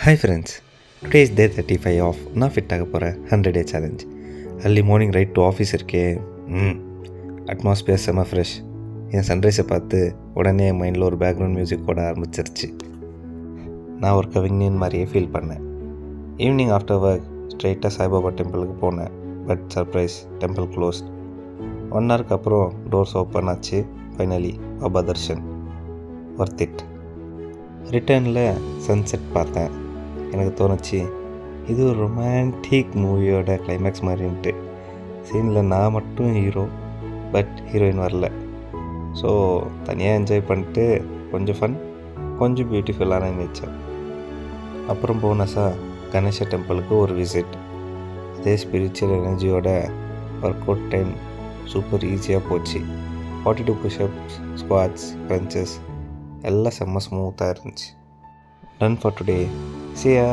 Hi friends, today is day 35 of நான் fit ஆக போகிறேன் 100 day challenge. Early morning ride to office இருக்கே. Atmosphere செம்ம ஃப்ரெஷ். என் சன்ரைஸை பார்த்து உடனே என் மைண்டில் ஒரு பேக்ரவுண்ட் மியூசிக் ஓட ஆரம்பிச்சிருச்சு. நான் ஒரு கவிஞன் மாதிரியே ஃபீல் பண்ணேன். ஈவினிங் ஆஃப்டர் ஒர்க் ஸ்ட்ரெயிட்டாக சாய்பாபா டெம்பிளுக்கு போனேன். But surprise, temple closed. 1 ஹவருக்கு அப்புறம் டோர்ஸ் ஓப்பன் ஆச்சு. Finally Baba darshan. Worth it. ரிட்டர்னில் சன்செட் பார்த்தேன். எனக்கு தோணுச்சு, இது ஒரு ரொமான்டிக் மூவியோட கிளைமேக்ஸ் மாதிரின்ட்டு. சீனில் நான் மட்டும் ஹீரோ, பட் ஹீரோயின் வரல. ஸோ தனியாக என்ஜாய் பண்ணிட்டு கொஞ்சம் ஃபன், கொஞ்சம் பியூட்டிஃபுல்லான நேச்சர். அப்புறம் போனஸாக கணேஷ டெம்பிளுக்கு ஒரு விசிட். அதே ஸ்பிரிச்சுவல் எனர்ஜியோட ஒர்க் அவுட் டைம் சூப்பர் ஈஸியாக போச்சு. 42 புஷ்அப்ஸ், ஸ்குவாட்ஸ், க்ரன்ச்சஸ் எல்லாம் செம்ம ஸ்மூத்தாக இருந்துச்சு. Done for today. See ya.